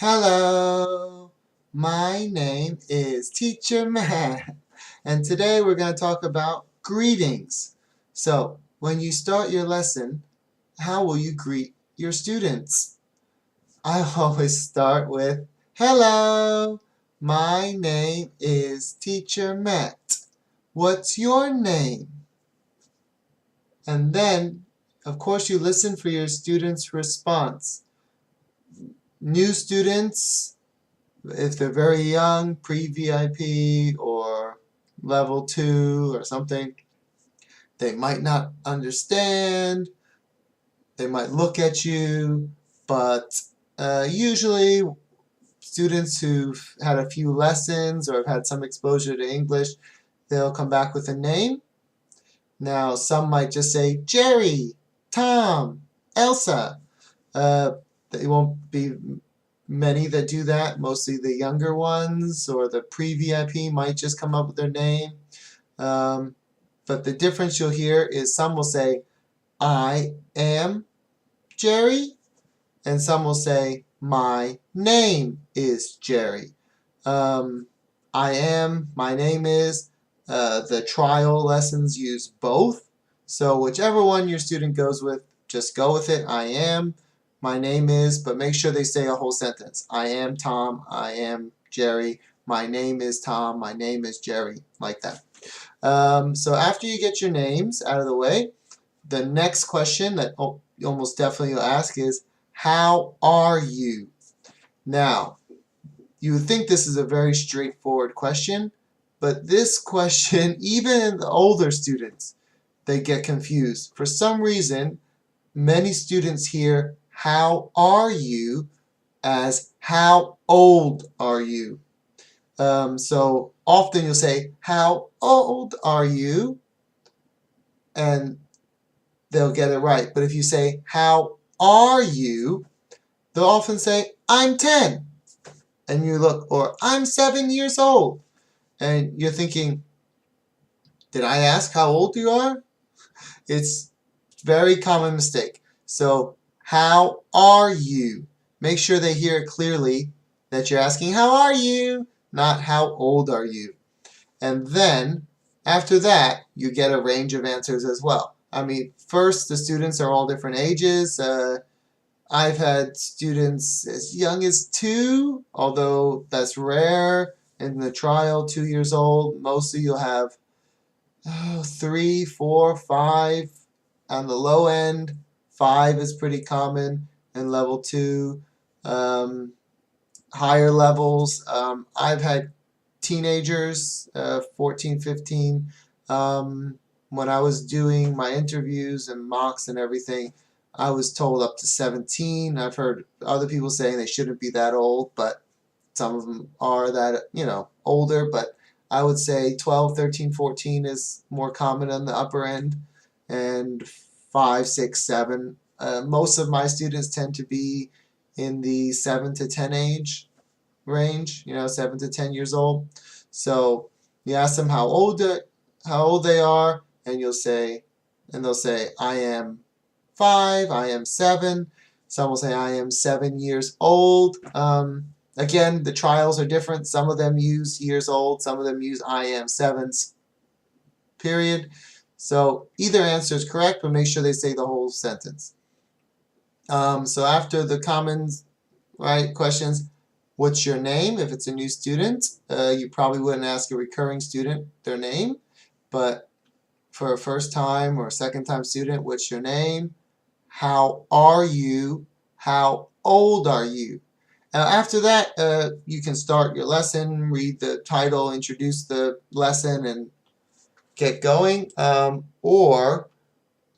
Hello, my name is Teacher Matt, and today we're going to talk about greetings. So, when you start your lesson, how will you greet your students? I always start with, Hello, my name is Teacher Matt. What's your name? And then, of course, you listen for your students' response. New students, if they're very young, pre-VIP or level 2 or something, they might not understand, they might look at you, but usually students who've had a few lessons or have had some exposure to English, they'll come back with a name. Now, some might just say Jerry, Tom, Elsa. They won't be many that do that. Mostly the younger ones or the pre-VIP might just come up with their name. But the difference you'll hear is some will say, I am Jerry, and some will say, my name is Jerry. My name is, the trial lessons use both. So whichever one your student goes with, just go with it. I am, my name is, but make sure they say a whole sentence. I am Tom, I am Jerry, my name is Tom, my name is Jerry, like that. So after you get your names out of the way, the next question that almost definitely you'll ask is, how are you? Now, you would think this is a very straightforward question, but this question, even the older students, they get confused. For some reason, many students hear, how are you, as how old are you? So often you'll say, how old are you? And they'll get it right. But if you say, how are you? They'll often say, I'm 10. And you look, or I'm 7 years old. And you're thinking, did I ask how old you are? It's a very common mistake. So, how are you? Make sure they hear it clearly that you're asking, how are you? Not how old are you? And then, after that, you get a range of answers as well. I mean, first, the students are all different ages. I've had students as young as 2, although that's rare. In the trial, 2 years old. Mostly you'll have 3, 4, 5 on the low end. 5 is pretty common in level 2. Higher levels, I've had teenagers, 14, 15. When I was doing my interviews and mocks and everything, I was told up to 17. I've heard other people saying they shouldn't be that old, but some of them are that, older. But I would say 12, 13, 14 is more common on the upper end, and 5, 6, 7. Most of my students tend to be in the 7 to 10 age range, 7 to 10 years old. So you ask them how old they are, and they'll say, I am 5, I am 7. Some will say, I am 7 years old. Again, the trials are different. Some of them use years old, some of them use I am 7s, period. So either answer is correct, but make sure they say the whole sentence. So after the common questions, what's your name? If it's a new student, you probably wouldn't ask a recurring student their name, but for a first time or second time student, what's your name? How are you? How old are you? Now after that, you can start your lesson, read the title, introduce the lesson, and get going. Or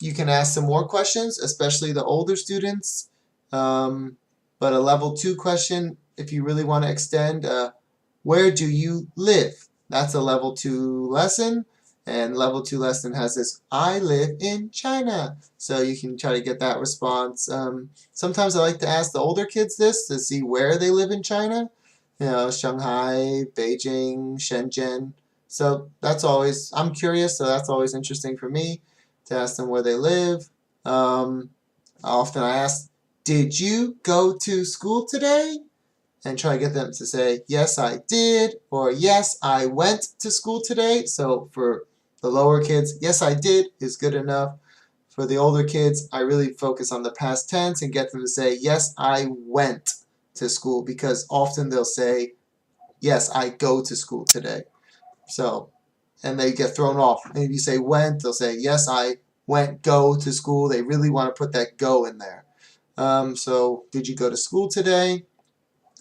you can ask some more questions, especially the older students. But a level 2 question, if you really want to extend, where do you live? That's a level 2 lesson. And level 2 lesson has this, I live in China. So you can try to get that response. Sometimes I like to ask the older kids this to see where they live in China. Shanghai, Beijing, Shenzhen. So that's always, I'm curious, so that's always interesting for me to ask them where they live. Often I ask, did you go to school today? and try to get them to say, yes, I did, or yes, I went to school today. So for the lower kids, yes, I did is good enough. For the older kids, I really focus on the past tense and get them to say, yes, I went to school, because often they'll say, yes, I go to school today. So, and they get thrown off. And if you say went, they'll say, yes, I went, go to school. They really want to put that go in there. So, did you go to school today?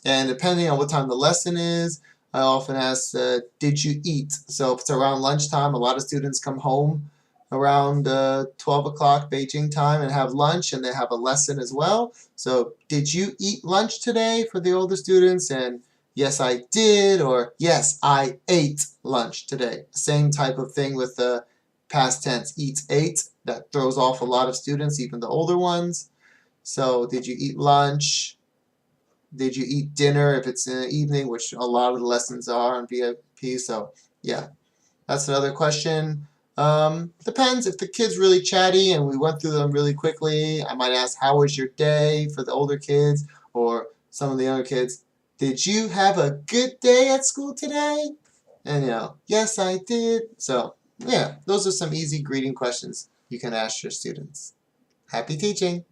And depending on what time the lesson is, I often ask, did you eat? So if it's around lunchtime, a lot of students come home around 12 o'clock Beijing time and have lunch, and they have a lesson as well. So did you eat lunch today for the older students? And yes, I did, or yes, I ate lunch today. Same type of thing with the past tense, eats, ate. That throws off a lot of students, even the older ones. So did you eat lunch? Did you eat dinner if it's in the evening, which a lot of the lessons are on VIP. So yeah, that's another question. Depends. If the kid's really chatty and we went through them really quickly, I might ask, how was your day, for the older kids, or some of the younger kids, did you have a good day at school today? And yes, I did. So yeah, those are some easy greeting questions you can ask your students. Happy teaching!